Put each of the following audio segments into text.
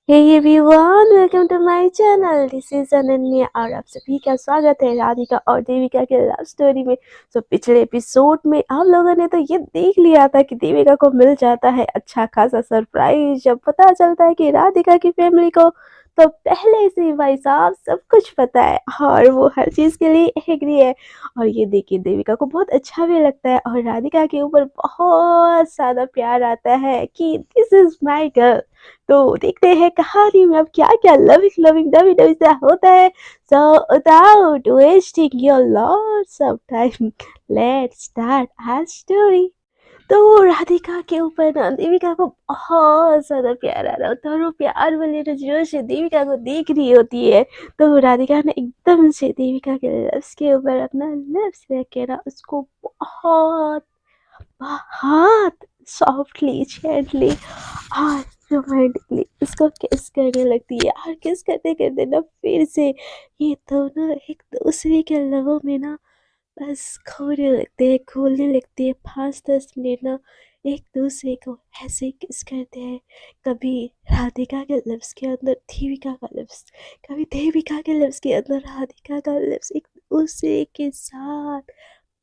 Hey everyone, welcome to my channel. This is Ananya और आप सभी का स्वागत है राधिका और देविका के लव स्टोरी में। पिछले एपिसोड में आप लोगों ने तो ये देख लिया था कि देविका को मिल जाता है अच्छा खासा सरप्राइज जब पता चलता है कि राधिका की फैमिली को तो पहले से ही भाई साहब सब कुछ पता है और वो हर चीज के लिए एग्री है। और ये देखिए देविका को बहुत अच्छा भी लगता है और राधिका के ऊपर बहुत ज्यादा प्यार आता है कि दिस इज माय गर्ल। तो देखते हैं कहानी में अब क्या-क्या लविंग लविंग डबी-डबी सा होता है। So without wasting your lots of time, let's start our story. तो राधिका के ऊपर ना देविका को बहुत ज़्यादा प्यार आ रहा होता है और वो प्यार वाली नज़रों से देविका को देख रही होती है। तो राधिका ने एकदम से देविका के लिप्स के ऊपर अपना लिप्स रख के ना उसको बहुत बहुत सॉफ्टली जेंटली और रोमांटिकली उसको किस करने लगती है और किस करते करते ना फिर से ये दोनों एक दूसरे के लवों में ना बस खोने लगते हैं, खोलने लगते हैं। 5-10 मिनट ना एक दूसरे को ऐसे किस करते हैं। कभी राधिका के लिप्स के अंदर देविका का लिप्स, कभी देविका के लिप्स के अंदर राधिका का लिप्स, एक दूसरे के साथ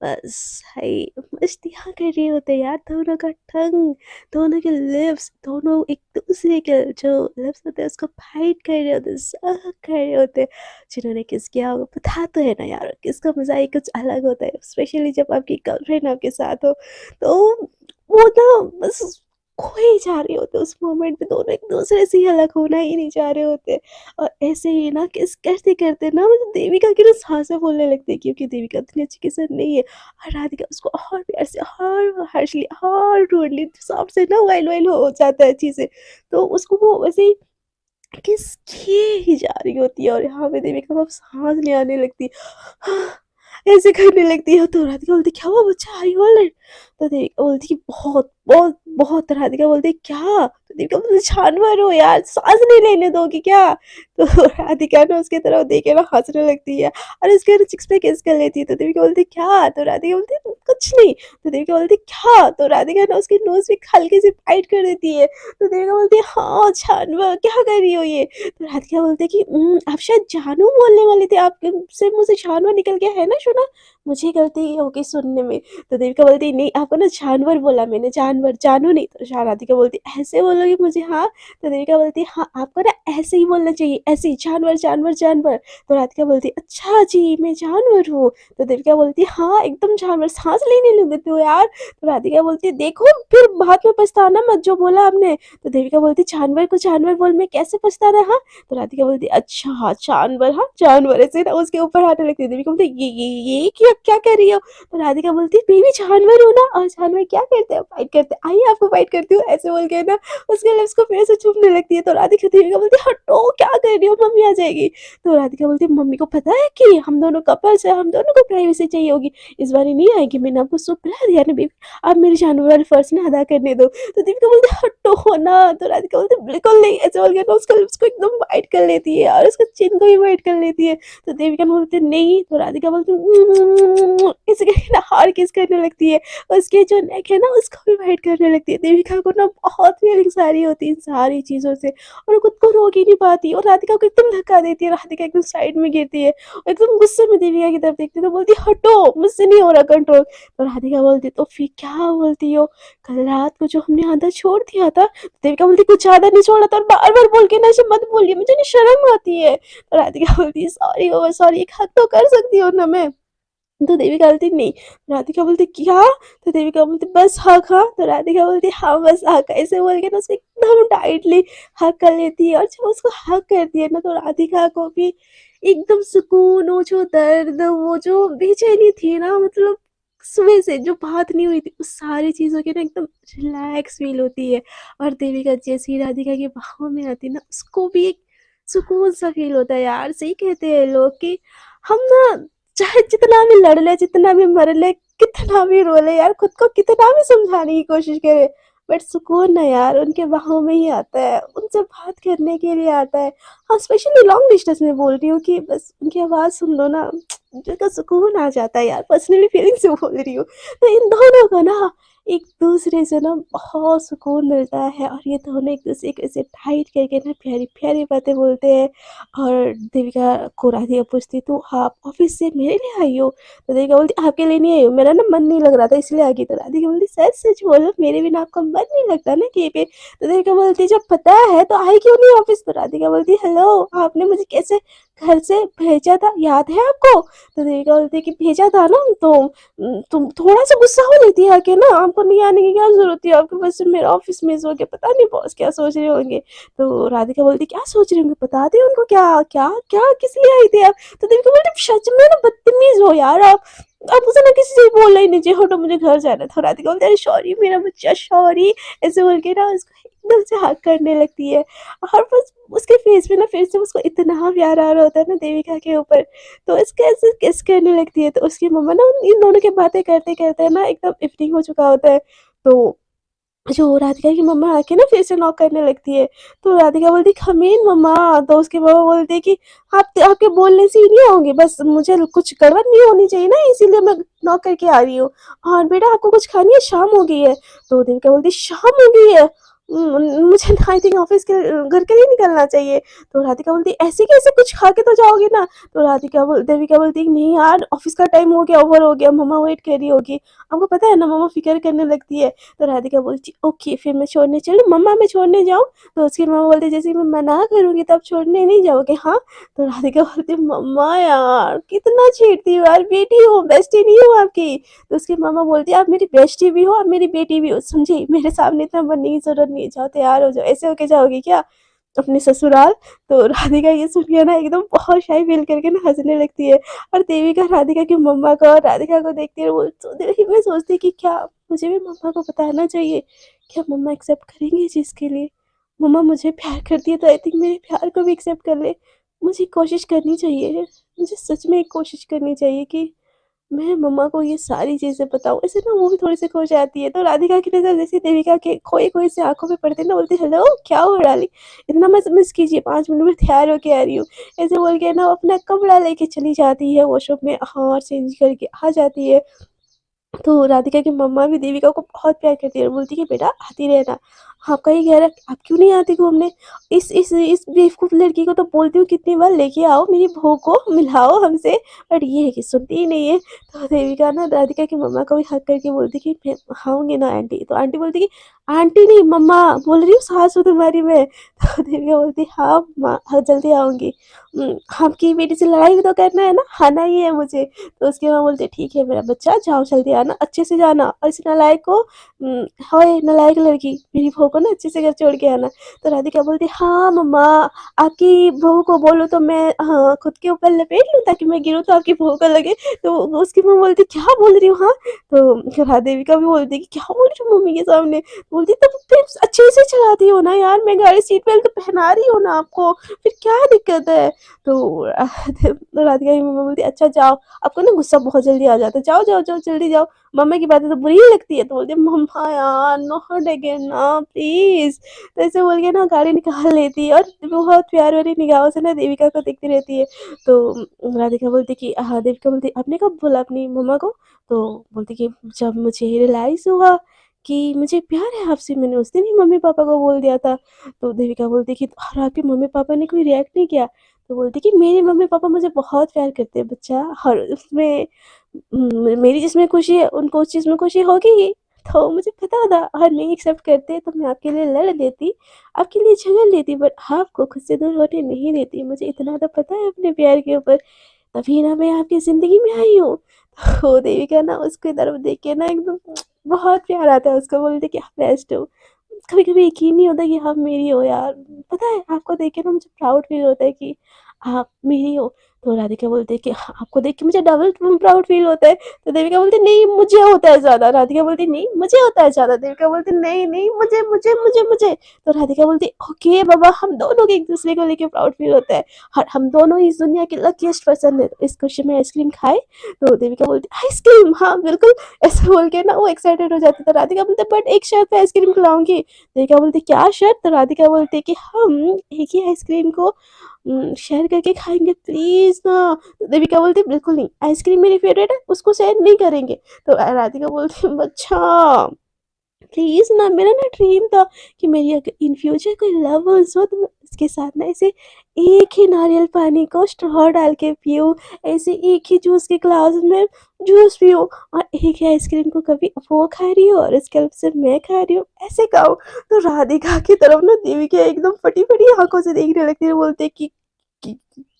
बस भाई मस्तियाँ कर रहे होते हैं यार। दोनों का टंग, दोनों के लिप्स, दोनों एक दूसरे के जो लिप्स होते हैं उसको फाइट कर रहे होते हैं, सब कर रहे होते हैं। जिन्होंने किस किया होगा पता तो है ना यार, किसका मज़ा ही कुछ अलग होता है, स्पेशली जब आपकी गर्लफ्रेंड आपके साथ हो। तो वो ना बस खोए जा रहे होते हैं उस मोमेंट में, दोनों एक-दूसरे से ही अलग होना ही नहीं चाह रहे होते। और ऐसे ही ना किस करते-करते ना मुझे देविका की ना साँसें फूलने लगती है क्योंकि देविका इतनी अच्छी किसर नहीं है। और राधिका उसको और प्यार से और हार्शली और रूडली सबसे ना वाइल-वाइल हो जाता है अच्छी से। तो उसको वो वैसे ही किस किए ही जा रही होती है और यहाँ पे देविका को अब साँस नहीं आने लगती। ऐसे करने लगती है तो राधिका बोलती है, "क्या हुआ बच्चा, आर यू ऑलराइट?" तो देविका बोलती है, "बहुत, बहुत, बहुत।" तो राधिका बोलती है, "क्या?" तो देविका बोलती है, "जानवर हो यार, साँस नहीं लेने दोगी क्या?" तो राधिका ना उसकी तरफ देख के ना हँसने लगती है और उसके ना चिक्स पे किस कर लेती है। तो देविका बोलती है, "क्या?" तो राधिका बोलती है, "कुछ नहीं।" तो देविका बोलती है, "क्या?" तो राधिका ना उसकी नोज़ पे हल्की सी बाइट कर देती है। तो देविका बोलती है, "हाँ, जानवर, क्या कर रही हो ये?" तो राधिका बोलती है कि आप शायद जानू बोलने वाले थे, आपके से मुँह से जानवर निकल गया है ना सुना? मुझे गलती हो गई सुनने में।" तो देविका बोलती है, "नहीं, आपको ना जानवर बोला मैंने, जानवर, जानू नहीं।" तो राधिका बोलती है, "ऐसे बोलोगे मुझे हाँ?" तो देविका बोलती है, "हाँ, आपको ना ऐसे ही बोलना चाहिए, ऐसे ही जानवर, जानवर, जानवर।" तो राधिका बोलती है, "अच्छा जी, मैं जानवर हूँ।" तो देविका बोलती है, "हाँ, एकदम जानवर, साँस लेने नहीं देते हो यार।" तो राधिका बोलती है, "देखो, फिर बाद में पछताना मत जो बोला आपने।" तो देविका बोलती, "जानवर को जानवर बोल मैं कैसे पछता रहा?" तो राधिका बोलती, "अच्छा हाँ, जानवर हाँ, जानवर।" ऐसे ना उसके ऊपर हाथों लगती है। देविका बोलती, "ये क्या क्या कर रही हो?" तो राधिका बोलती, "मैं भी जानवर हूँ ना, और जानवर क्या करते हैं? फाइट करते हैं। आइए आपको फाइट करती हूँ।" ऐसे बोल के ना उसके लिप्स को फिर से चूमने लगती है। तो राधिका देविका बोलती है, "हटो, क्या कर रही हो? मम्मी आ जाएगी।" तो राधिका बोलती है, "मम्मी को पता है कि हम दोनों कपल्स हैं, हम दोनों को प्राइवेसी चाहिए होगी। इस बारी नहीं आएगी, मैंने आपको सूप पिला दिया ना बेबी, अब मेरी जानवर वाली फर्ज ना अदा करने दो।" तो दीपिका बोलती है, "हटो ना।" तो राधिका बोलती है, "बिल्कुल नहीं।" ऐसे बोल के ना उसका लिप्स को एकदम वाइट कर लेती है और उसका चिन को भी वाइट कर लेती है। तो देविका बोलती है, "नहीं।" तो राधिका बोलती है, ऐसे करके ना और किस करने लगती है। उसके जो नेक है ना उसको भी वाइट करने लगती है। देविका को ना बहुत फीलिंग्स आ रही होती है इन सारी चीज़ों से और वो खुद को रोक ही नहीं पाती और राधिका को एकदम धक्का देती है। राधिका एकदम साइड में गिरती है और एकदम गुस्से में देविका की तरफ देखती है तो बोलती है, "हटो, मुझसे नहीं हो रहा कंट्रोल।" तो राधिका बोलती है, "तो फिर क्या बोलती हो? कल रात को जो हमने आधा छोड़ दिया था।" तो देविका बोलती, "कुछ ज़्यादा नहीं छोड़ा था और बार-बार बोल के ना ऐसे मत बोलिए, मुझे ना शर्म आती है।" तो राधिका बोलती है, "सॉरी ओवर सॉरी, एक हग तो कर सकती हूँ ना मैं।" तो देविका बोलती, "नहीं।" राधिका बोलती, "क्या?" तो देविका बोलती, "बस हग हाँ।" तो राधिका बोलती, "हाँ, बस हग।" ऐसे बोल के ना उसको एकदम टाइटली हग कर लेती है और जब उसको हग करती है ना तो राधिका को भी एकदम सुकून, वो जो दर्द, वो जो बेचैनी थी ना, मतलब सुबह से जो बात नहीं हुई थी, उस सारी चीज़ों की ना एकदम रिलैक्स फ़ील होती है। और देविका जैसे ही राधिका की बाहों में आती है ना, उसको भी एक सुकून सा फ़ील होता है यार। सही कहते हैं लोग कि हम ना चाहे जितना भी लड़ ले, जितना भी मर ले, कितना भी रो ले यार, खुद को कितना भी समझाने की कोशिश करे, बट सुकून ना यार उनके बाहों में ही आता है, उनसे बात करने के लिए आता है। हाँ, स्पेशली लॉन्ग डिस्टेंस में बोल रही हूँ कि बस उनकी आवाज़ सुन लो ना, दिल का सुकून आ जाता है यार, पर्सनली फीलिंग से बोल रही हूँ। तो इन दोनों को ना एक दूसरे से ना बहुत सुकून मिलता है और ये दोनों एक दूसरे को ऐसे टाइट करके ना प्यारी प्यारी बातें बोलते हैं। और देविका को राधिका पूछती, तो आप ऑफिस से मेरे लिए आई हो? तो देविका बोलती, आपके लिए नहीं आई हूँ, मेरा ना मन नहीं लग रहा था इसलिए आ गई। तो राधिका बोलती, सच सच बोलो, मेरे बिना आपका मन नहीं लगता ना कहीं पे? तो देविका बोलती, जब पता है तो आई क्यों नहीं ऑफिस? तो राधिका बोलती, हेलो, आपने मुझे कैसे घर से भेजा था, याद है आपको? तो देविका बोलती कि भेजा था ना, तो तुम थोड़ा सा गुस्सा हो लेती है आके ना, आपको नहीं आने की क्या जरूरत थी? आपके वजह से मेरा ऑफिस मिस हो गया, पता नहीं बॉस क्या सोच रहे होंगे। तो राधिका बोलती, क्या सोच रहे होंगे, बता दे उनको, क्या क्या क्या किस लिए आई थी आप? तो देविका बोलती, सच में ना बदतमीज हो यार आप मुझे ना किसी से बोलना ही नहीं चाहिए, हटो मुझे घर जाना था। राधिका बोलती, अरे सॉरी मेरा बच्चा, सॉरी, ऐसे बोल के ना उसको एकदम से हक करने लगती है। और बस उसके फेस पे ना फिर से उसको इतना प्यार आ रहा होता है ना देविका के ऊपर। तो इसके ऐसे किस करने लगती है, तो उसकी मम्मा ना इन दोनों की बातें करते करते ना एकदम इवनिंग हो चुका होता है। तो जो राधिका की मम्मा आके ना फिर से नॉक करने लगती है। तो राधिका बोलती, कम इन मम्मा। तो उसकी मम्मा बोलती है कि आप आपके बोलने से ही नहीं होंगे, बस मुझे कुछ गड़बड़ नहीं होनी चाहिए ना, इसीलिए मैं नॉक करके आ रही हूँ। और बेटा आपको कुछ खानी है, शाम हो गई है? तो देविका बोलती, शाम हो गई है? मुझे आई थिंक ऑफिस के घर के लिए निकलना चाहिए। तो राधिका बोलती, ऐसे कैसे, कुछ खा के तो जाओगे ना? तो देविका बोलती, नहीं यार, ऑफिस का टाइम हो गया, ओवर हो गया, मम्मा वेट कर रही होगी। आपको पता है ना, मम्मा फिक्र करने लगती है। तो राधिका बोलती, ओके फिर मैं छोड़ने चलूँ, मम्मा मैं छोड़ने जाऊँ? तो उसकी मम्मा बोलती, जैसे मैं मना करूंगी तो आप छोड़ने नहीं जाओगे, हाँ? तो राधिका बोलती, मम्मा यार कितना छेड़ती हो यार, बेटी हो, बेस्टी नहीं हो आपकी? तो उसकी मम्मा बोलती, आप मेरी बेस्टी भी हो, आप मेरी बेटी भी हो, समझी? मेरे सामने इतना बनने की जरूरत नहीं है, जाओ तैयार हो जाओ, ऐसे होके जाओगी क्या अपने ससुराल? तो राधिका ये सुन के ना एकदम बहुत शाई फील करके ना हंसने लगती है। और देविका राधिका की मम्मा को और राधिका को देखती है, वो तो दिल ही में सोचती कि क्या मुझे भी मम्मा को बताना चाहिए, क्या मम्मा एक्सेप्ट करेंगे इस चीज़ के लिए? मम्मा मुझे प्यार करती है तो आई थिंक मेरे प्यार को भी एक्सेप्ट कर ले। मुझे कोशिश करनी चाहिए, मुझे सच में एक कोशिश करनी चाहिए कि मैं मम्मा को ये सारी चीज़ें बताऊँ। ऐसे ना वो भी थोड़ी-सी खो जाती है। तो राधिका की नज़र जैसे देविका के खोई-खोई सी आँखों पे पड़ती है ना, बोलती है, हेलो क्या हुआ डार्लिंग? इतना मत मिस कीजिए, 5 मिनट में तैयार होके आ रही हूँ। ऐसे बोल के ना अपना कपड़ा लेके चली जाती है वॉशरूम में, और चेंज करके आ जाती है। तो राधिका की मम्मा भी देविका को बहुत प्यार करती है और बोलती है कि बेटा आती रहना, आपका ही घर है, आप क्यों नहीं आती घूमने? इस बेवकूफ़ लड़की को तो बोलती हूँ कितनी बार, लेके आओ मेरी बहू को, मिलाओ हमसे, बट ये है कि सुनती ही नहीं है। तो देविका ना राधिका की मम्मा को भी हक करके बोलती कि मैं आऊँगी ना आंटी। तो आंटी बोलती कि आंटी नहीं मम्मा बोल रही हूँ, सास हूँ तुम्हारी मैं। तो देविका बोलती, हाँ माँ, हाँ जल्दी आऊँगी। आपकी बेटी से लड़ाई भी तो करना है ना, आना ही है मुझे। तो उसकी माँ बोलती, ठीक है मेरा बच्चा, जाओ जल्दी आना, अच्छे से जाना, और इस नालायक को होए नालायक लड़की, मेरी बहू को ना अच्छे से घर छोड़ के आना। तो राधिका बोलती, हाँ मम्मा, आपकी बहू को बोलो तो मैं हाँ खुद के ऊपर लपेट लूँ, ताकि मैं गिरूँ तो आपकी बहू को लगे। तो उसकी माँ बोलती, क्या बोल रही हो, हाँ? तो देविका भी बोलती कि क्या बोल रही हो मम्मी के सामने? बोलती, तब फिर अच्छे से चलाती हो ना यार, मैं गाड़ी सीट बेल्ट तो पहना रही हूँ ना आपको, फिर क्या दिक्कत है? तो राधिका की मम्मा बोलती, अच्छा जाओ, आपको ना गुस्सा बहुत जल्दी आ जाता है, जाओ जाओ जाओ जल्दी जाओ, मम्मा की बातें तो बुरी ही लगती है। तो बोलती है, मम्मा यार नॉट अगेन ना प्लीज। तो ऐसे बोल के ना गाड़ी निकाल लेती है और बहुत प्यार भरी निगाहों से ना देविका को देखती रहती है। तो राधिका बोलती कि हाँ, देविका बोलती, आपने कब बोला अपनी मम्मा को? तो बोलती कि जब मुझे रियलाइज हुआ कि मुझे प्यार है आपसे, मैंने उस दिन ही मम्मी पापा को बोल दिया था। तो देविका बोलती कि और आपके मम्मी पापा ने कोई रिएक्ट नहीं किया? तो बोलती कि मेरे मम्मी पापा मुझे बहुत प्यार करते हैं बच्चा, और उसमें मेरी जिसमें खुशी है उनको उस चीज़ में खुशी होगी ही। तो मुझे पता था, और नहीं एक्सेप्ट करते तो मैं आपके लिए लड़ लेती, आपके लिए झगड़ लेती, बट आपको खुद से दूर होने नहीं देती, मुझे इतना तो पता है अपने प्यार के ऊपर, तभी ना मैं आपकी ज़िंदगी में आई हूँ। तो देविका ना उसकी तरफ देख के ना एकदम बहुत प्यार आता है उसको, बोलती कि आप बेस्ट हो। कभी-कभी यकीन नहीं होता कि आप मेरी हो यार। पता है आपको देख के ना मुझे प्राउड फ़ील होता है कि आप मेरी हो। तो राधिका बोलती है कि हाँ, आपको देख के मुझे डबल प्राउड फ़ील होता है। तो देविका बोलती है, नहीं मुझे होता है ज़्यादा। राधिका बोलती है, नहीं मुझे होता है ज़्यादा। देविका बोलती है, नहीं, नहीं मुझे मुझे मुझे मुझे। तो राधिका बोलती है, ओके बाबा, हम दोनों को एक-दूसरे को लेके प्राउड फ़ील होता है और हम दोनों इस दुनिया के लकीएस्ट पर्सन हैं। तो इस खुशी में आइसक्रीम खाएँ? तो देविका बोलती है, आइसक्रीम हाँ, बिल्कुल। ऐसे बोल के ना वो एक्साइटेड हो जाती है। तो राधिका बोलती है, बट एक शर्त पे आइसक्रीम खिलाऊँगी। देविका बोलती है, क्या शर्त? तो राधिका बोलती है कि हम एक ही आइसक्रीम को शेयर करके खाएँगे प्लीज़ ना। तो देविका बोलती है, बिल्कुल नहीं, आइसक्रीम मेरी फेवरेट है, उसको शेयर नहीं करेंगे। तो राधिका बोलती है, अच्छा। प्लीज़ ना, मेरा ना ड्रीम था कि मेरी अगर इन फ्यूचर कोई लव वन्स हो तो मैं उसके साथ ना ऐसे एक ही नारियल पानी को स्ट्रॉ डाल के पीऊँ, ऐसे एक ही जूस के ग्लास में जूस पीऊँ और एक ही आइसक्रीम को कभी वो खा रही हो और इसके से मैं खा रही हूँ, ऐसे खाऊँ। तो राधिका की तरफ ना देविका एकदम फटी-फटी आँखों से देखने लगती है, बोलते कि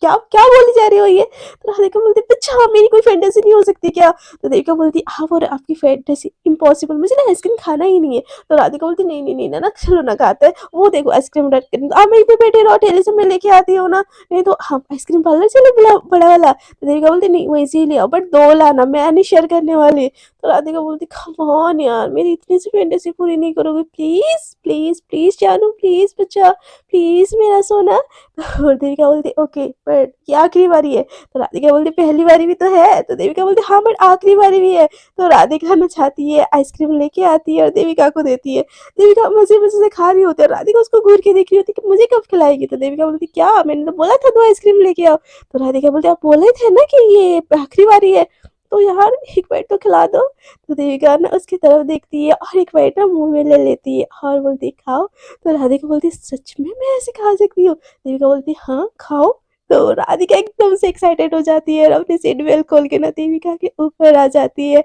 क्या क्या बोली जा रही हो ये? तो राधिका बोलती है, अच्छा मेरी कोई फैंटेसी नहीं हो सकती क्या? तो देविका बोलती है, हाँ, वो आपकी फैंटेसी इम्पॉसिबल, मुझे ना आइसक्रीम खाना ही नहीं है। तो राधिका बोलती, नहीं नहीं नहीं ना, चलो ना खाते हैं, वो देखो आइसक्रीम रख के, आप वहीं पे बैठे रहो, ठेले से मैं लेके आती हूँ ना, नहीं तो हम आइसक्रीम पार्लर चले बड़ा बड़ा वाला। तो देविका बोलती, नहीं वहीं से ही ले आओ, बट दो लाना, मैं नहीं शेयर करने वाली। तो राधिका बोलती, कम ऑन यार, मेरी इतनी सी फैंटेसी पूरी नहीं करोगे? प्लीज प्लीज प्लीज जानू, प्लीज बच्चा, प्लीज मेरा सोना। और देविका बोलती, ओके बट ये आखिरी बारी है। तो राधिका बोलती, पहली बारी भी तो है। तो देविका बोलती, हाँ बट आखिरी बारी भी है। तो राधिका ना चाहती है, आइसक्रीम लेके आती है और देविका को देती है। देविका मजे मजे से खा रही होती है, राधिका उसको घूर के देख रही होती है कि मुझे कब खिलाएगी। तो देविका बोलती, क्या, मैंने तो बोला था 2 आइसक्रीम लेके आओ। तो राधिका बोलती, आप बोले थे ना कि ये आखिरी बारी है, तो यार एक बाइट तो खिला दो। तो देविका ना उसकी तरफ देखती है और एक बाइट ना मुंह में ले लेती है और बोलती है, खाओ। तो राधिका बोलती, सच में मैं ऐसे खा सकती हूँ? देविका बोलती, हाँ खाओ। तो राधिका एकदम से एक्साइटेड हो जाती है और अपनी सीट बेल्ट खोल के ना देविका के ऊपर आ जाती है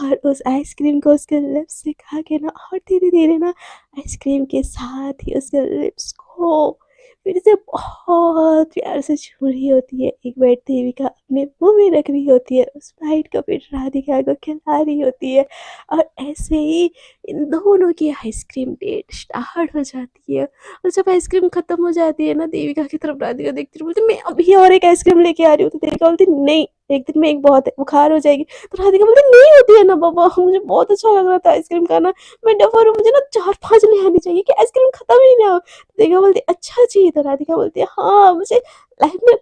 और उस आइसक्रीम को उसके लिप्स से खा के ना और धीरे धीरे ना आइसक्रीम के साथ ही उसके लिप्स को फिर से बहुत प्यार से छू रही होती है। एक बार देविका अपने मुंह में रख रही होती है, उस बाइट को फिर राधिका को खिला रही होती है और ऐसे ही इन दोनों की आइसक्रीम डेट स्टार्ट हो जाती है। और जब आइसक्रीम खत्म हो जाती है ना, देविका की तरफ राधिका देखती है, बोलती, मैं अभी और एक आइसक्रीम लेके आ रही हूँ। तो देविका बोलती, नहीं, एक दिन में एक बहुत है, बुखार हो जाएगी। तो राधिका बोलती, नहीं होती है ना बाबा, मुझे बहुत अच्छा लग रहा था आइसक्रीम खाना, मैं डफर हूँ, मुझे ना 4-5 ले आनी चाहिए कि आइसक्रीम खत्म ही ना हो। तो देविका बोलती, अच्छा जी। तो राधिका बोलती है, हाँ, मुझे लाइफ में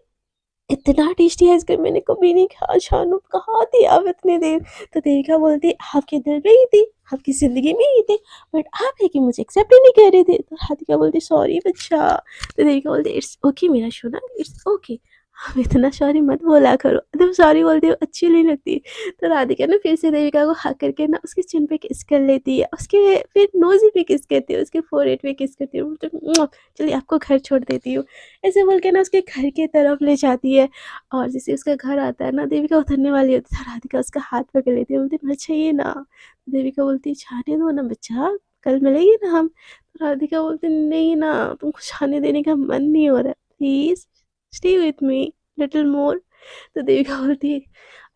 इतना टेस्टी आइसक्रीम मैंने कभी नहीं खाया, शानू कहाँ थी आप इतने देर? तो देविका बोलती, आपके दिल में ही थी, आपकी जिंदगी में ही थे, बट आप है कि मुझे एक्सेप्ट ही नहीं कर रहे थे। तो राधिका बोलती, सॉरी बच्चा। तो देविका बोलती, इट्स ओके मेरा सोना, इट्स ओके, आप इतना सॉरी मत बोला करो, तुम सॉरी बोलती हो अच्छी नहीं लगती। तो राधिका ना फिर से देविका को हक करके ना उसके चिन पे किस कर लेती है, उसके फिर नोजी पे किस करती है, उसके फोरहेड पे किस करती है, बोलती, "मुआ, चलिए आपको घर छोड़ देती हूँ।" ऐसे बोल के ना उसके घर की तरफ ले जाती है और जैसे उसका घर आता है ना, देविका उतरने वाली होती है, राधिका उसका हाथ पकड़ लेती है, बोलती, मत चाहिए ना। तो देविका बोलती, जाने दो ना बच्चा, कल मिलेंगे ना हम। तो राधिका बोलती, नहीं ना, तुमको जाने देने का मन नहीं हो रहा, please stay with me little more. तो देविका बोलती है,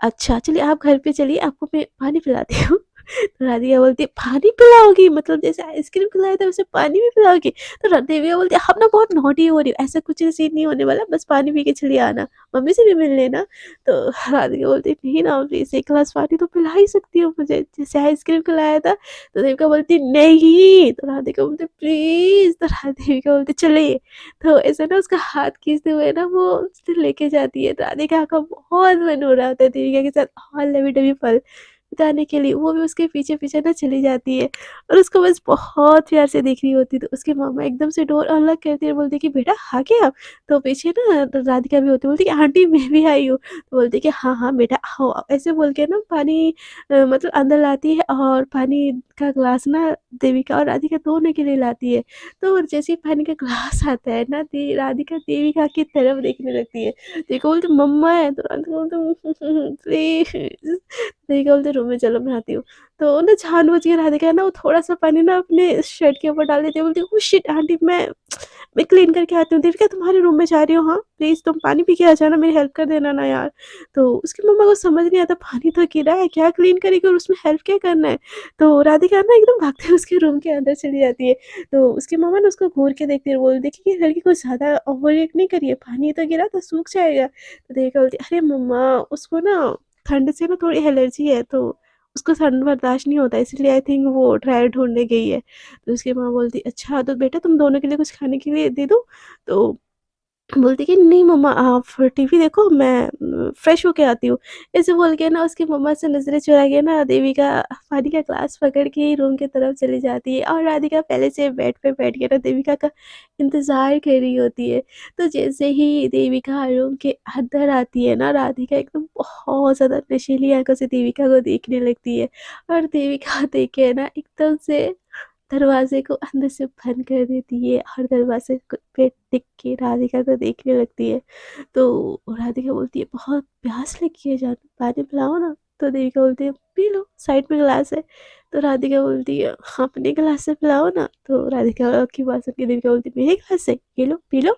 अच्छा चलिए आप घर पे चलिए, आपको मैं पानी पिलाती हूँ। तो राधिका बोलती है, पानी पिलाओगी, मतलब जैसे आइसक्रीम खिलाया था वैसे पानी भी पिलाओगी? तो देविका बोलती है, आप ना बहुत नॉटी हो रही हो, ऐसा कुछ सीन नहीं होने वाला, बस पानी पी के चली आना, मम्मी से भी मिल लेना। तो राधिका बोलती है, नहीं ना प्लीज, एक गिलास पानी तो पिला ही सकती हो मुझे, जैसे आइसक्रीम खिलाया था। तो देविका बोलती, नहीं। तो राधिका बोलती, प्लीज। तो देविका बोलती, चलिए। तो ऐसे ना उसका हाथ खींचते हुए ना वो उसे लेके जाती है। राधिका का बहुत मन हो रहा होता है देविका के साथ और लवी डवी पल बिताने के लिए, वो भी उसके पीछे पीछे ना चली जाती है और उसको बस बहुत प्यार से देख रही होती है। तो उसकी मम्मा एकदम से डोर अनलॉक करती है, बोलती कि बेटा आ गया आप? तो पीछे ना राधिका भी होती, बोलती कि आंटी मैं भी आई हूँ। तो बोलती कि हाँ हाँ बेटा आओ आओ। ऐसे बोल के ना पानी मतलब अंदर लाती है और पानी का ग्लास ना देविका और राधिका दोनों के लिए लाती है। तो जैसे ही पानी का ग्लास आता है ना, राधिका देविका की तरफ देखने लगती है, देखो बोलती मम्मा है। तो राधिका बोलती, प्लीज। देविका बोलती, रूम में चलो मैं आती हूँ। तो ना जानबूझ के राधिका है ना वो थोड़ा सा पानी ना अपने शर्ट के ऊपर डाल देती है, बोलती, ओह शिट आंटी, मैं क्लीन करके आती हूँ। देविका तुम्हारे रूम में जा रही हूँ, हाँ प्लीज तुम पानी पी के आ जाना, मेरी हेल्प कर देना ना यार। तो उसकी मम्मा को समझ नहीं आता, पानी तो गिरा है, क्या क्लीन करेगी और उसमें हेल्प क्या करना है। तो राधिका ना एकदम भागते हुए उसके रूम के अंदर चली जाती है। तो उसकी मम्मा ना उसको घूर के देखती है, बोल देखी कि लड़की कुछ ज्यादा ओवर रिएक्ट नहीं करिए, पानी तो गिरा तो सूख जाएगा। तो देविका बोलती, अरे मम्मा उसको ना ठंड से ना थोड़ी एलर्जी है, तो उसको ठंड बर्दाश्त नहीं होता, इसलिए आई थिंक वो ड्रायर ढूँढने गई है। तो उसकी माँ बोलती, अच्छा तो बेटा तुम दोनों के लिए कुछ खाने के लिए दे दूँ? तो बोलती कि नहीं मम्मा आप टीवी देखो, मैं फ्रेश होके आती हूँ। ऐसे बोल के ना उसकी मम्मा से नज़रें चुरा के ना देविका पानी का ग्लास पकड़ के रूम की तरफ चली जाती है और राधिका पहले से बेड पे बैठ के ना देविका का इंतज़ार कर रही होती है। तो जैसे ही देविका रूम के अंदर आती है ना, राधिका एकदम बहुत ज़्यादा नशीली आँखों से देविका को देखने लगती है और देविका देख के ना एकदम से दरवाज़े को अंदर से बंद कर देती है और दरवाज़े पे टिक के राधिका को देखने लगती है। तो राधिका बोलती है, बहुत प्यास लगी है जानू, पानी पिलाओ ना। तो देविका बोलती है, पी लो, साइड में गिलास है। तो राधिका बोलती है, हाँ, अपने गिलास से पिलाओ ना। तो राधिका की बात सुन के देविका बोलती है, मेरे गिलास से, ये लो पी लो।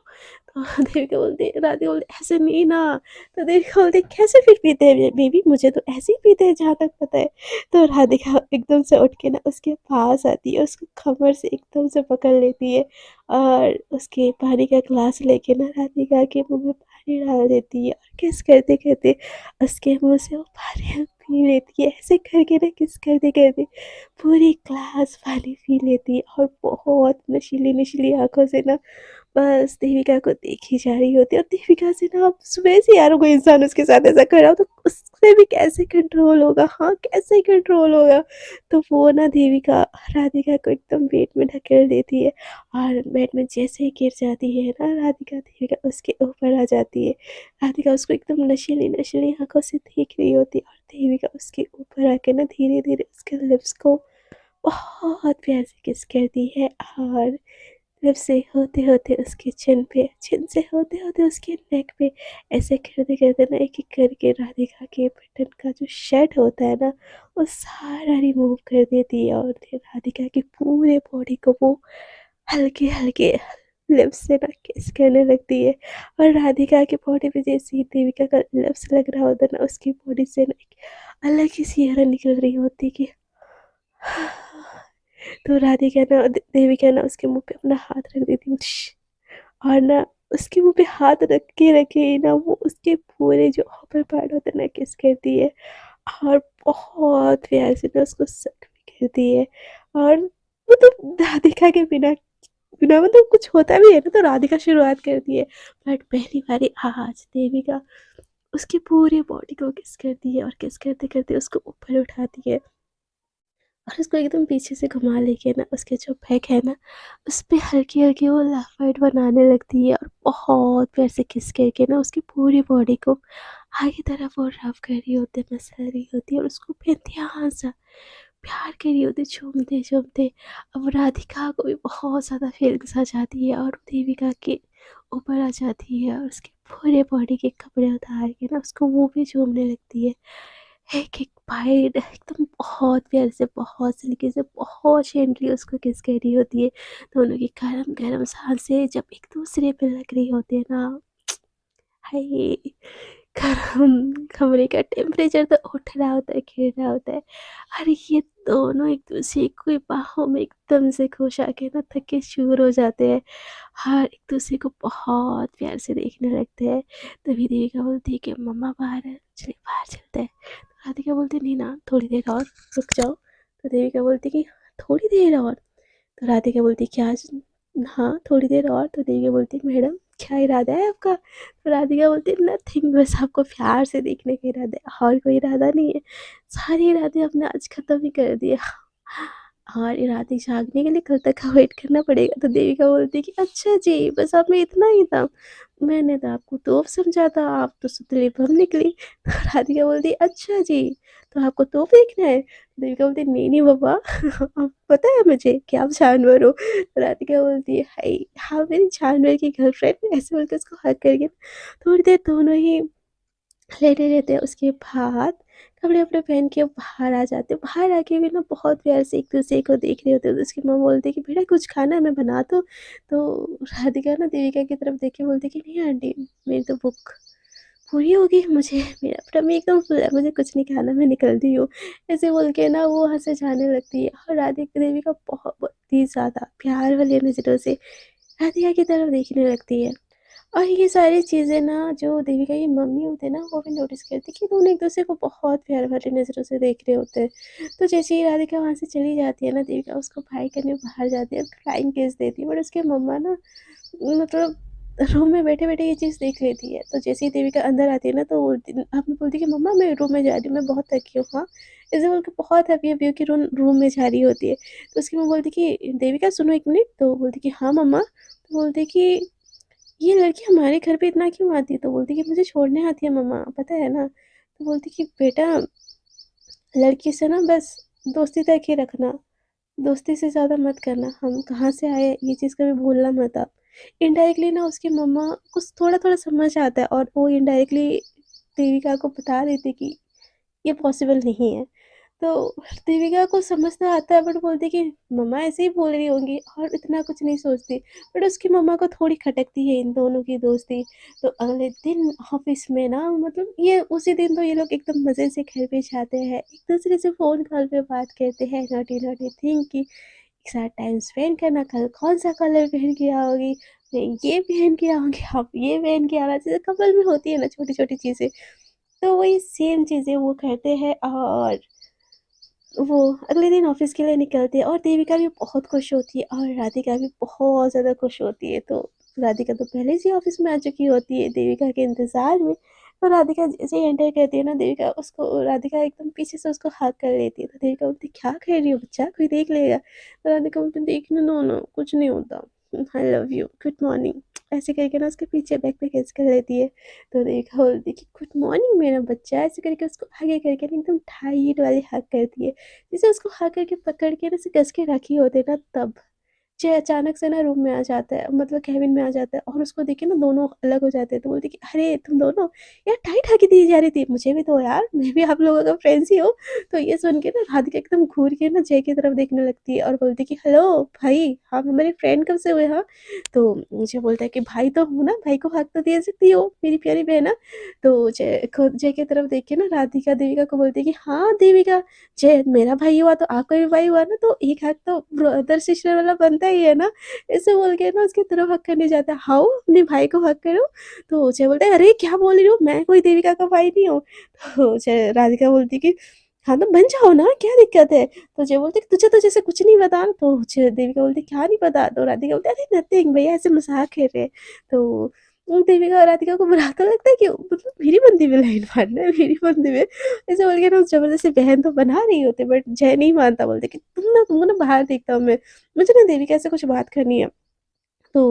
तो देविका बोलती है, राधिका बोलती है, ऐसे नहीं ना। तो देविका बोलती है, कैसे फिर पीते हैं बेबी, मुझे तो ऐसे ही पीते हैं जहाँ तक पता है। तो राधिका एकदम से उठ के ना उसके पास आती है, उसको कमर से एकदम से पकड़ लेती है और उसके पानी का ग्लास लेके ना राधिका के मुंह में पानी डाल देती है और किस करते करते उसके मुंह से वो पानी पी लेती है। ऐसे करके ना किस करते करते पूरी ग्लास पानी पी लेती है और बहुत नशीली नशीली आंखों से ना बस देविका को देखी जा रही होती है। और देविका से ना अब सुबह से यार कोई इंसान उसके साथ ऐसा कर रहा हो तो उससे भी कैसे कंट्रोल होगा, हाँ कैसे कंट्रोल होगा। तो वो ना देविका राधिका को एकदम बेड में ढकेल देती है और बेड में जैसे ही गिर जाती है ना राधिका, देविका उसके ऊपर आ जाती है। राधिका उसको एकदम नशीली नशीली आंखों से देख रही होती है और देविका उसके ऊपर आके ना धीरे धीरे उसके लिप्स को बहुत प्यार से किस करती है और लिप से होते होते उसके चिन पे, चिन से होते होते उसके नेक पे, ऐसे करते करते ना एक एक करके राधिका के बटन का जो शेड होता है ना वो सारा रिमूव कर देती है और फिर राधिका की पूरे बॉडी को वो हल्के हल्के लिप्स से ना किस करने लगती है। और राधिका की बॉडी पे जैसे ही देविका का लिप्स लग रहा होता है ना उसकी बॉडी से ना एक अलग ही सी एयर निकल रही होती कि तो राधिका ना देविका ना उसके मुंह पे अपना हाथ रख देती है और ना उसके मुंह पे हाथ रखे रखे ही ना वो उसके पूरे जो अपर पार्ट होता है ना किस करती है और बहुत प्यार से ना उसको सक भी करती है। और वो तो राधिका के बिना बिना मतलब कुछ होता भी है ना तो राधिका शुरुआत करती है, बट पहली बारी आज देविका उसकी पूरी बॉडी को किस करती है और किस करते करते उसको ऊपर उठाती है और उसको एकदम पीछे से घुमा लेके ना उसके जो बैक है ना उस पे हल्की हल्की वो लाइट बनाने लगती है और बहुत प्यार से किस करके ना उसकी पूरी बॉडी को आगे तरफ वो रफ कर रही होती है, मसल रही होती है और उसको फिर ध्यान से प्यार कर रही होती है, झूमते झूमते। अब राधिका को भी बहुत ज़्यादा फीलिंग्स आ जाती है और देविका के ऊपर आ जाती है और उसके पूरे बॉडी के कपड़े उतार के ना उसको वो भी झूमने लगती है। एक-एक बाइट एकदम बहुत प्यार से, बहुत सलीके से, बहुत जेंटली उसको किस कर रही होती है। दोनों की गरम-गरम साँसें जब एक-दूसरे पे लग रही होती है ना, हाय! गरम कमरे का टेम्परेचर तो उठ रहा होता है, खिल रहा होता है। और ये दोनों एक-दूसरे की बाहों में एकदम से घुस आके ना थक के चूर हो जाते हैं और एक-दूसरे को बहुत प्यार से देखने लगते हैं। तभी देविका बोलती है कि मम्मा बाहर है, चलिए बाहर चलते हैं। राधिका बोलती, नहीं ना, थोड़ी देर और रुक जाओ। तो देविका बोलती कि थोड़ी देर और। तो राधिका बोलती, क्या हाँ थोड़ी देर और। तो देविका बोलती, मैडम क्या इरादा है आपका। तो राधिका बोलती, नथिंग, बस आपको प्यार से देखने का इरादा है और कोई इरादा नहीं है। सारे इरादे हमने आज खत्म ही कर दिए और इरादे झागने के लिए कल तक का वेट करना पड़ेगा। तो देविका बोलती कि अच्छा जी, बस आप में इतना ही था, मैंने तो आपको तोप समझा था, आप तो सुतली बम निकली। तो राधिका बोलती, अच्छा जी, तो आपको तोप देखना है। देविका बोलती, नहीं नहीं बाबा अब पता है मुझे कि आप जानवर हो। तो राधिका बोलती है, हाय हाँ मेरी जानवर की गर्लफ्रेंड, ऐसे बोलकर उसको हक करके थोड़ी देर दोनों ही लेटे रहते हैं। उसके बाद कपड़े वपड़े पहन के बाहर आ जाते हैं। बाहर आके भी ना बहुत प्यार से एक दूसरे को देख रहे होते हैं। तो उसकी माँ बोलती है कि बेटा कुछ खाना है, मैं बना दूँ। तो राधिका ना देविका की तरफ देख के बोलती है कि नहीं आंटी, मेरी तो भूख पूरी हो गई, मुझे मेरा टमी एकदम फुल है, मुझे कुछ नहीं खाना, मैं निकलती हूँ। ऐसे बोल के ना वो हँसे जाने लगती है और राधिका देविका बहुत ही ज़्यादा प्यार वाली नज़रों से राधिका की तरफ देखने लगती है। और ये सारी चीज़ें ना जो देविका की मम्मी होते हैं ना वो भी नोटिस करती कि दोनों एक दूसरे को बहुत प्यार भरी नज़रों से देख रहे होते हैं। तो जैसे ही राधिका वहाँ से चली जाती है ना, देविका उसको बाय करने बाहर जाती है और फ्लाइंग किस देती है, बट उसके मम्मा ना मतलब रूम में बैठे बैठे ये चीज़ देख लेती है। तो जैसे ही देविका अंदर आती है ना तो आपने बोलती है कि मम्मा मैं रूम में जा रही हूँ, मैं बहुत थकी हूँ। हाँ, ऐसे बोल के बहुत हैप्पी हैप्पी होकर रूम में जा रही होती है। तो उसकी मम्मा बोलती कि देविका सुनो एक मिनट। तो बोलती कि हाँ मम्मा। तो बोलती कि ये लड़की हमारे घर पे इतना क्यों आती है? तो बोलती कि मुझे छोड़ने आती है मम्मा, पता है ना। तो बोलती कि बेटा लड़की से ना बस दोस्ती तक ही रखना, दोस्ती से ज़्यादा मत करना, हम कहाँ से आए ये चीज़ कभी भूलना मत आप। इनडायरेक्टली ना उसकी मम्मा को थोड़ा-थोड़ा समझ आता है और वो इनडायरेक्टली देविका को बता देती कि ये पॉसिबल नहीं है। तो देविका को समझना आता है बट बोलती है कि मम्मा ऐसे ही बोल रही होंगी और इतना कुछ नहीं सोचती। बट उसकी मम्मा को थोड़ी खटकती है इन दोनों की दोस्ती। तो अगले दिन ऑफ़िस में ना मतलब ये उसी दिन तो ये लोग एकदम मज़े से घर पे जाते हैं। एक-दूसरे से फ़ोन कॉल पे बात करते हैं नॉटी-नॉटी थिंग कि एक साथ टाइम स्पेंड करना, कल कौन-सा कलर पहन के आओगी? मैं ये पहन के आऊँगी, आप ये पहन के आना। जैसे कपल में होती है ना छोटी-छोटी चीज़ें, तो वही सेम चीज़ें वो करते हैं और वो अगले दिन ऑफ़िस के लिए निकलती है और देविका भी बहुत खुश होती है और राधिका भी बहुत ज़्यादा खुश होती है। तो राधिका तो पहले से ही ऑफ़िस में आ चुकी होती है देविका के इंतज़ार में। तो राधिका जैसे ही एंटर करती है ना देविका उसको राधिका एकदम पीछे से उसको हग कर लेती है। तो देविका बोलती है, "क्या कर रही हो बच्चा? कोई देख लेगा।" तो राधिका बोलती है, "देखने दो ना, कुछ नहीं होता। I love you, good morning." ऐसे करके ना उसके पीछे बैक पे किस कर लेती है। तो देखा बोलती है कि गुड मॉर्निंग मेरा बच्चा, ऐसे करके उसको आगे करके ना एकदम टाइट वाली हग करती है। जैसे उसको हग करके पकड़ के ना ऐसे कस के रखी होते ना तब। जे अचानक से ना रूम में आ जाता है मतलब केबिन में आ जाता है और उसको देख के ना दोनों अलग हो जाते हैं। तो बोलती है कि अरे तुम दोनों यार टाइट हग दी जा रही थी, मुझे भी दो यार, मैं भी आप लोगों का फ्रेंड्स ही हूँ। तो ये सुन के ना राधिका एकदम घूर के ना जय की तरफ देखने लगती है और बोलती है कि हेलो भाई, आप हमारे फ्रेंड कब से हुए हाँ? तो मुझे बोलता है कि भाई तो हूँ ना, भाई को हक तो दे सकती हो मेरी प्यारी बहना। तो जय खुद जय की तरफ देख के ना राधिका देविका को बोलती है कि हाँ देविका, जय मेरा भाई हुआ तो आपका भी भाई हुआ ना, तो एक हक तो ब्रदर सिस्टर वाला बनता ही है ना। ऐसे बोल के ना उसकी तरफ हक करने जाता है, आओ अपने भाई को हक करो। तो जय बोलता है अरे क्या बोल रही हो, मैं कोई देविका का भाई नहीं हूँ। तो जय राधिका बोलती कि हाँ तो बन जाओ ना, क्या दिक्कत है? तो जय बोलते तुझे तो जैसे कुछ नहीं पता। तो देविका बोलती क्या नहीं पता? तो राधिका बोलती अरे नथिंग भैया, ऐसे मजाक कर रहे हैं। तो देविका और राधिका को बुरा तो लगता है कि मतलब मेरी बंदी में लाइन मारना है, मेरी बंदी में ऐसे बोल के ना जबरदस्ती बहन तो बना रही होती, बट जय नहीं मानता, बोलते कि तुमको ना बाहर देखता हूँ मैं, मुझे ना देविका से कुछ बात करनी है। तो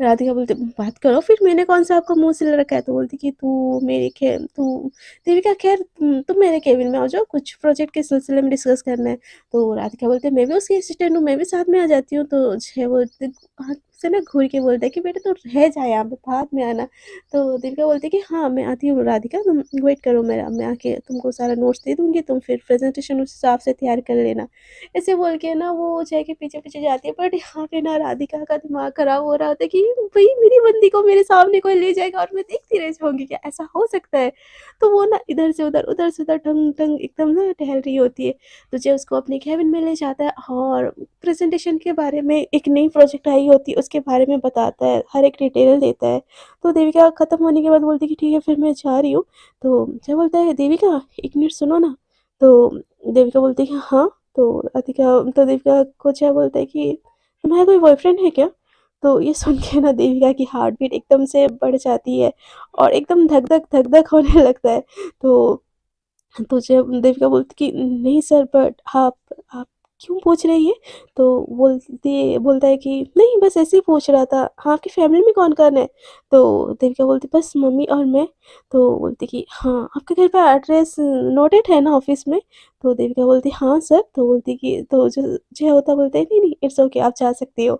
राधिका बोलती बात करो फिर, मैंने कौन सा आपका मुँह सिल रखा है? तो बोलती कि तू देविका खैर तुम मेरे केबिन में आ जाओ, कुछ प्रोजेक्ट के सिलसिले में डिस्कस करना है। तो राधिका बोलती है मैं भी उसकी असिस्टेंट हूँ, मैं भी साथ में आ जाती हूँ। तो जय बोलते हाथ से ना घूर के बोलता है कि बेटा तू रह जा यहाँ पे, बाद में आना। तो देविका बोलती है कि हाँ मैं आती हूँ राधिका, तुम वेट करो मेरा, मैं आके तुमको सारा नोट्स दे दूँगी, तुम फिर प्रेजेंटेशन उस हिसाब से तैयार कर लेना। ऐसे बोल के ना वो जय के पीछे-पीछे जाती है, बट यहाँ पे ना राधिका का दिमाग खराब हो रहा होता है कि भई मेरी बंदी को मेरे सामने कोई ले जाएगा और मैं देखती रह जाऊँगी क्या? ऐसा हो सकता है? तो वो ना इधर से उधर टंग-टंग एकदम ना टहल रही होती है। तो जय उसको अपने केबिन में ले जाता है और प्रेज़ेंटेशन के बारे में, एक नई प्रोजेक्ट आई होती है उसके बारे में बताता है, हर एक डिटेल देता है। तो देविका खत्म होने के बाद बोलती है कि ठीक है फिर मैं जा रही हूँ। तो जय बोलता है देविका 1 मिनट सुनो ना। तो देविका बोलती है कि हाँ। तो देविका को जय बोलता है कि तुम्हारा कोई बॉयफ्रेंड है क्या? तो ये सुन के ना देविका की हार्ट बीट एकदम से बढ़ जाती है और एकदम धक-धक होने लगता है। तो जब देविका बोलती कि नहीं सर, बट आप क्यों पूछ रही हैं? तो बोलता है कि नहीं बस ऐसे ही पूछ रहा था। हाँ, आपकी फैमिली में कौन-कौन है? तो देविका बोलती बस मम्मी और मैं। तो बोलती कि हाँ, आपके घर का एड्रेस नोटेड है ना ऑफ़िस में? तो देविका बोलती हाँ सर। तो बोलती कि तो जो जय होता बोलता है नहीं इट्स ओके, आप जा सकती हो।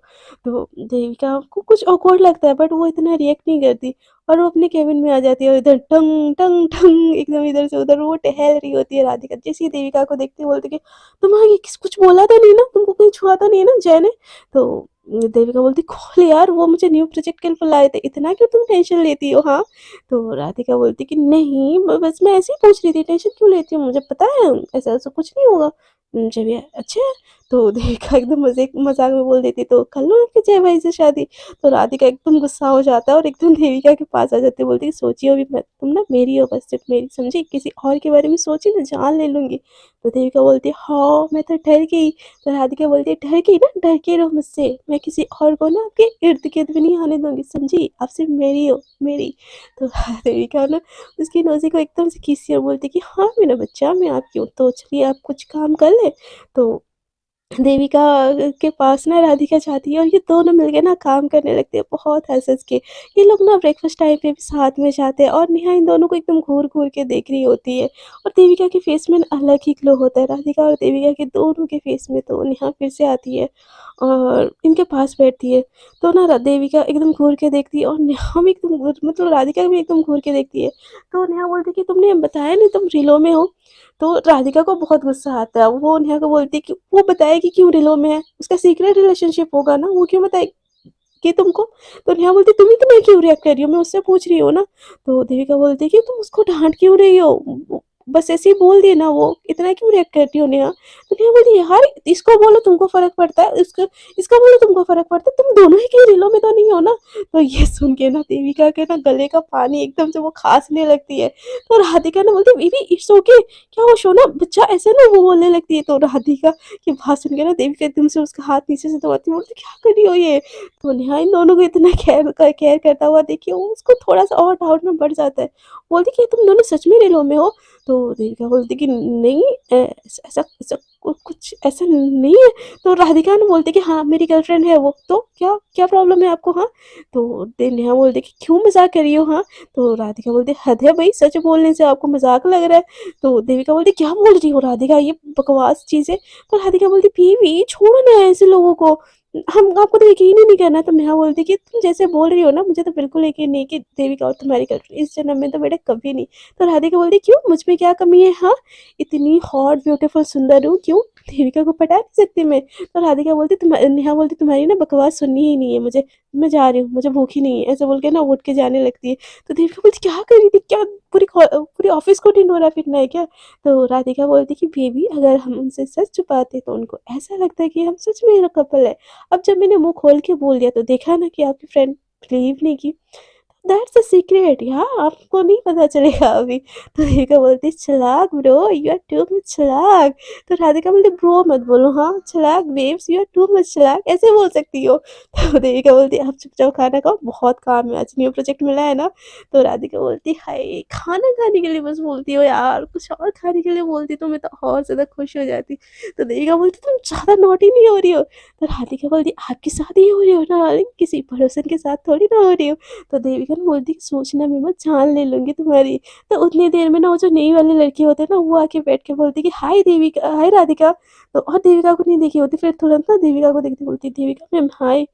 तो देविका को कुछ ऑकवर्ड लगता है बट वो इतना रिएक्ट नहीं करती और वो अपने केबिन में आ जाती है और इधर टंग टंग टंग एकदम इधर से उधर वो टहल रही होती है राधिका। जैसे ही देविका को देखती है बोलती है कि तुम्हारा किस कुछ बोला तो नहीं ना, तुमको कहीं छुआ तो नहीं है ना जय ने? तो देविका बोलती खोल यार, वो मुझे न्यू प्रोजेक्ट के लिए बुलाए थे, इतना क्यों तुम टेंशन लेती हो हाँ? तो राधिका बोलती कि नहीं बस मैं ऐसे ही पूछ रही थी, टेंशन क्यों लेती हो, मुझे पता है ऐसा ऐसा कुछ नहीं होगा। जय भी अच्छा है। तो देविका एकदम मजाक में बोल देती तो कर लो आपके जय भाई से शादी। तो राधिका एकदम गुस्सा हो जाता है और एकदम देविका के पास आ जाती है, बोलती है सोचियो भी मत, तुम ना मेरी हो बस, सिर्फ मेरी, समझी? किसी और के बारे में सोची ना जान ले लूंगी। तो देविका बोलती है हाँ मैं तो डर गई। तो राधिका बोलती है डर गई ना, डर के रहो मुझसे, मैं किसी और को ना आपके इर्द गिर्द भी नहीं आने दूंगी, समझी? आप सिर्फ मेरी हो, मेरी। तो देविका ना उसकी नौजी को एकदम से खींचती है और बोलती है कि हाँ मेरा बच्चा मैं आपकी हूँ, तो चलिए आप कुछ काम कर ले। तो देविका के पास ना राधिका जाती है और ये दोनों मिलके ना काम करने लगते हैं बहुत हँस-हँस के। ये लोग ना ब्रेकफ़ास्ट टाइम पे भी साथ में जाते हैं और नेहा इन दोनों को एकदम घूर-घूर के देख रही होती है और देविका के फ़ेस में ना अलग ही ग्लो होता है। राधिका और देविका के दोनों के फ़ेस में। तो नेहा फिर से आती है और इनके पास बैठती है। तो ना देविका एकदम घूर के देखती है और नेहा भी एकदम घूर मतलब राधिका भी एकदम घूर के देखती है। तो नेहा बोलती है कि तुमने बताया नहीं तुम रीलों में हो? तो राधिका को बहुत गुस्सा आता है। वो नेहा को बोलती है कि वो बताएगी क्यों रिलो में है? उसका सीक्रेट रिलेशनशिप होगा ना, वो क्यों बताएगी तुमको? तो नेहा बोलती है तुम इतना क्यों रिएक्ट कर रही हो? मैं उससे पूछ रही हूँ ना। तो देविका बोलती है कि तुम उसको डाँट क्यों रही हो? बस ऐसे ही बोल दिए ना वो, इतना क्यों रिएक्ट करती हो नेहा? तो नेहा बोलती है यार इसको बोलो तुमको फ़र्क पड़ता है, इसका बोलो तुमको फ़र्क पड़ता है, तुम दोनों ही कहीं रिलो में तो नहीं हो ना? तो ये सुन के ना देविका के ना गले का पानी एकदम से वो खाँसने लगती है। तो राधिका ना बोलती है बेबी इट्स ओके, क्या हुआ शोना बच्चा ऐसे ना वो बोलने लगती है। तो राधिका की बात सुन के ना देविका एकदम से उसका हाथ नीचे से दबाती है, बोलती है क्या कर रही हो ये? तो नेहा इन दोनों को इतना केयर करता हुआ देख के उसको थोड़ा-सा और डाउट में बढ़ जाता है। बोलती है कि तुम दोनों सच में रिलो में हो? तो देविका बोलती है कि नहीं ऐसा ऐसा कुछ ऐसा नहीं है। तो राधिका ना बोलती है कि हाँ मेरी गर्लफ्रेंड है वो। तो क्या क्या प्रॉब्लम है आपको हाँ? तो नेहा बोलती है कि क्यों मज़ाक कर रही हो हाँ? तो राधिका बोलती है हद है भई सच बोलने से आपको मज़ाक लग रहा है। तो देविका बोलती है क्या बोल रही हो राधिका ये बकवास चीज़ है। तो राधिका बोलती है बीवी छोड़ो ना ऐसे लोगों को, हम आपको तो यकीन ही नहीं करना। तो नेहा बोलती है कि तुम जैसे बोल रही हो ना मुझे तो बिल्कुल यकीन नहीं कि देविका और तुम्हारी गर्लफ्रेंड इस जन्म में तो बेटा कभी नहीं। तो राधिका बोलती है क्यों मुझ में क्या कमी है हाँ? इतनी हॉट ब्यूटीफुल सुंदर हूँ क्यों? देविका को पटा नहीं सकती मैं? तो राधिका बोलती नेहा बोलती तुम्हारी ना बकवास सुननी ही नहीं है मुझे, मैं जा रही हूँ, मुझे भूख ही नहीं है। ऐसे बोल के ना उठ के जाने लगती है। तो देविका बोलती क्या कर रही थी? क्या पूरी ऑफ़िस को ढिंढोरा पीटना है क्या? तो राधिका बोलती कि बेबी अगर हम उनसे सच छुपाते तो उनको ऐसा लगता है कि हम सच में कपल है। अब जब मैंने मुँह खोल के बोल दिया तो देखा ना कि आपकी फ्रेंड बिलीव नहीं की। दैट्स अ सीक्रेट यार आपको नहीं पता चलेगा अभी। तो राधिका बोलती चालाक bro you are too much चालाक। तो राधिका बोलती ब्रो मत बोलो हाँ चालाक babes you are too much चालाक ऐसे बोल सकती हो। तो देविका बोलती आप चुपचाप खाना खाओ बहुत काम है आज न्यू प्रोजेक्ट मिला है ना। तो राधिका बोलती हाय खाना खाने के लिए बस बोलती हो यार कुछ और खाने के लिए बोलती तो मैं तो और ज़्यादा खुश हो जाती। तो देविका बोलती तुम ज़्यादा नॉटी नहीं हो रही हो। तो राधिका बोलती आपकी शादी हो रही हो ना किसी पड़ोसन के साथ थोड़ी ना हो रही हो। तो देविका ना बोलती कि सोचना भी मत जान ले लूँगी तुम्हारी। तो उतनी देर में ना वो जो नई वाली लड़की होती है ना वो आके बैठ के बोलती कि हाय देविका हाय राधिका। तो और देविका को नहीं देखी होती फिर तुरंत ना देविका को देखती बोलती देविका मैम हाय।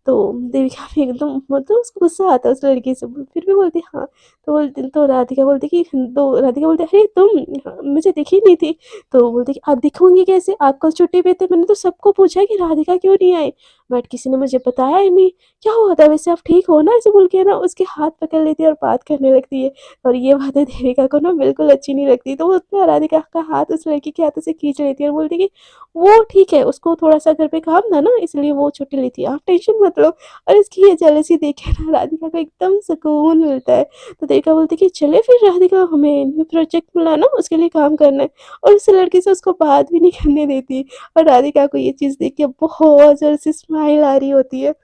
तो देविका भी एकदम मतलब उसको गुस्सा आता है उस लड़की से फिर भी बोलती हाँ। तो राधिका बोलती कि तो राधिका बोलती अरे तुम हाँ, मुझे दिखी नहीं थी। तो बोलती कि आप दिखोगी कैसे आप कल छुट्टी पे थे मैंने तो सबको पूछा कि राधिका क्यों नहीं आई बट किसी ने मुझे बताया ही नहीं। क्या हुआ था वैसे आप ठीक हो ना? ऐसे बोल के ना उसके हाथ पकड़ लेती है और बात करने लगती है। और ये बातें देविका को ना बिल्कुल अच्छी नहीं लगती। तो वो ना राधिका का हाथ उस लड़की के हाथों से खींच लेती है और बोलती है कि वो ठीक है उसको थोड़ा-सा घर पे काम था ना इसलिए वो छुट्टी ली थी। आप टेंशन मत लो। और इसकी ये जेलसी देख के ना राधिका को एकदम सुकून मिलता है। तो देविका बोलती है कि चले फिर राधिका हमें न्यू प्रोजेक्ट मिला ना उसके लिए काम करना है। और उस लड़की से उसको बात भी नहीं करने देती। और राधिका को ये चीज़ देख के बहुत ज़ोर से स्माइल आ रही होती है।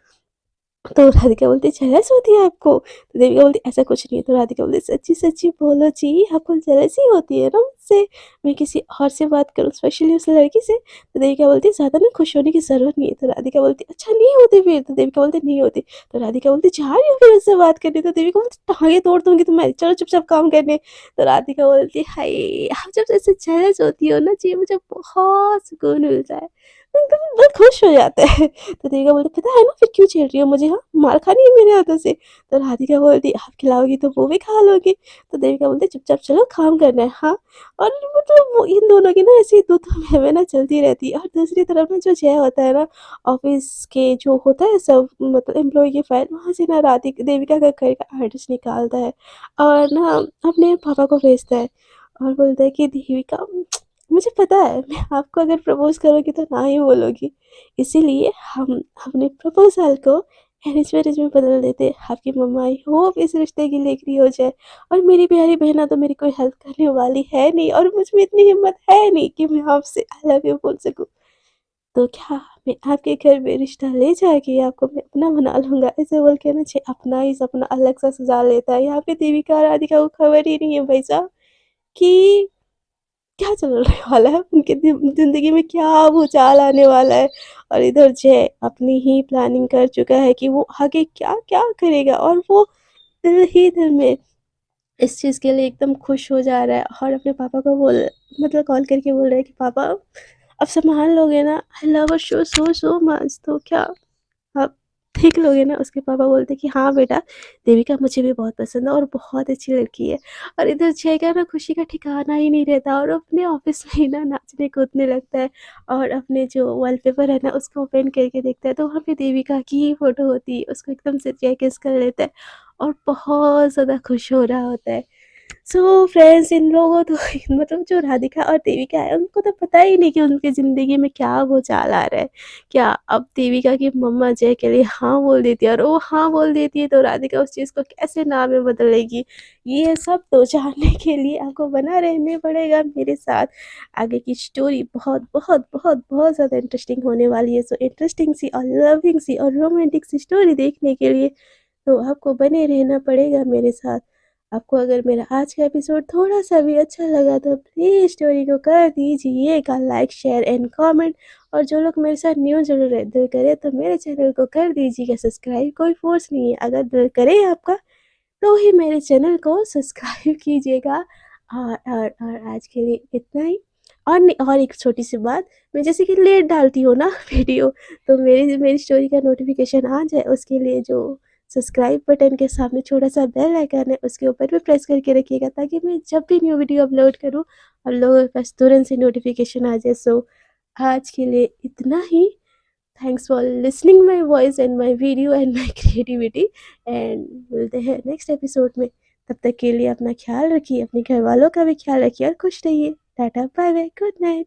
तो राधिका बोलती जेलस होती है आपको? तो देविका बोलती ऐसा कुछ नहीं है। तो राधिका बोलती सच्ची-सच्ची बोलो जी आपको जेलसी होती है ना मुझसे? मैं किसी और से बात करूँ स्पेशली उस लड़की से? तो देविका बोलती ज़्यादा ना खुश होने की ज़रूरत नहीं है। तो राधिका बोलती अच्छा नहीं होती फिर? तो देविका बोलती नहीं होती। तो राधिका बोलती जा रही हो फिर उससे बात करने? तो देविका बोलती टाँगें तोड़ दूँगी तुम्हारी चलो चुपचाप काम करने। तो राधिका बोलती हाय! आप जब ऐसे जेलस होती हो ना जी मुझे बहुत सुकून मिलता है। एकदम बहुत खुश हो जाता है। तो देविका बोलती पता है ना फिर क्यों छेड़ रही हो मुझे हाँ? मार खानी है मेरे हाथों से? तो राधिका बोलती आप खिलाओगी तो वो भी खा लोगी। तो देविका बोलती चुपचाप चलो काम करना है हाँ? और मतलब वो इन दोनों की ना ऐसी तू-तू मैं-मैं ना चलती रहती है। और दूसरी तरफ ना जो जय होता है ना ऑफ़िस के जो होता है सब मतलब एम्प्लॉयी की फाइल वहाँ से ना देविका का घर का एड्रेस निकालता है और ना अपने पापा को भेजता है और बोलता है कि देविका मुझे पता है मैं आपको अगर प्रपोज़ करूँगी तो ना ही बोलोगी। इसीलिए हम अपने प्रपोज़ल को अरेंज मैरेज में बदल देते हैं। आपकी मम्मा आई होप इस रिश्ते की एग्री हो जाए। और मेरी प्यारी बहना तो मेरी कोई हेल्प करने वाली है नहीं और मुझ में इतनी हिम्मत है नहीं कि मैं आपसे आई लव यू बोल सकूँ। तो क्या मैं आपके घर में रिश्ता ले जाके आपको मैं अपना बना लूँगा? ऐसे बोल के ना छे अपना ही सपना अलग सा सजा लेता है। यहाँ पे देविका और राधिका को खबर ही नहीं है भाई साहब कि क्या चलने वाला है, उनकी ज़िंदगी में क्या भूचाल आने वाला है। और इधर जय अपनी ही प्लानिंग कर चुका है कि वो आगे क्या-क्या करेगा, और वो दिल ही दिल में इस चीज़ के लिए एकदम खुश हो जा रहा है, और अपने पापा को मतलब कॉल करके बोल रहा है कि पापा अब संभाल लोगे ना? I love a show so so much, तो क्या आप देख लोगे ना? उसके पापा बोलते कि हाँ बेटा, देविका मुझे भी बहुत पसंद है और बहुत अच्छी लड़की है। और इधर जय का ना खुशी का ठिकाना ही नहीं रहता, और अपने ऑफ़िस में ही ना नाचने कूदने लगता है, और अपने जो वॉलपेपर है ना उसको ओपन करके देखता है, तो वहाँ पे देविका की ही फ़ोटो होती है। उसको एकदम से जय किस कर लेता है और बहुत ज़्यादा खुश हो रहा होता है। सो फ्रेंड्स, इन लोगों तो मतलब जो राधिका और देविका है उनको तो पता ही नहीं कि उनकी ज़िंदगी में क्या भूचाल आ रहा है। क्या अब देविका की मम्मा जय के लिए हाँ बोल देती है, और वो हाँ बोल देती है, तो राधिका उस चीज़ को कैसे ना में बदलेगी? ये सब तो जानने के लिए आपको बना रहने पड़ेगा मेरे साथ। आगे की स्टोरी बहुत बहुत बहुत बहुत ज़्यादा इंटरेस्टिंग होने वाली है। सो इंटरेस्टिंग सी और लविंग सी और रोमांटिक सी स्टोरी देखने के लिए तो आपको बने रहना पड़ेगा मेरे साथ। आपको अगर मेरा आज का एपिसोड थोड़ा-सा भी अच्छा लगा तो प्लीज़ स्टोरी को कर दीजिएगा लाइक, शेयर एंड कमेंट, और जो लोग मेरे साथ न्यू जुड़ रहे दिल करे तो मेरे चैनल को कर दीजिएगा सब्सक्राइब, कोई फ़ोर्स नहीं है। अगर दिल करे आपका तो ही मेरे चैनल को सब्सक्राइब कीजिएगा। और आज के लिए इतना ही। और नहीं, और एक छोटी-सी बात, मैं जैसे कि लेट डालती हूँ ना वीडियो, तो मेरी मेरी स्टोरी का नोटिफ़िकेशन आ जाए उसके लिए जो सब्सक्राइब बटन के सामने छोटा-सा बेल आइकन है उसके ऊपर भी प्रेस करके रखिएगा, ताकि मैं जब भी न्यू वीडियो अपलोड करूँ और लोगों के पास तुरंत से नोटिफ़िकेशन आ जाए। सो आज के लिए इतना ही। Thanks for listening my voice and my video and my creativity, and मिलते हैं नेक्स्ट एपिसोड में। तब तक के लिए अपना ख्याल रखिए, अपने घर वालों का भी ख्याल रखिए और खुश रहिए। Tata bye bye, good night.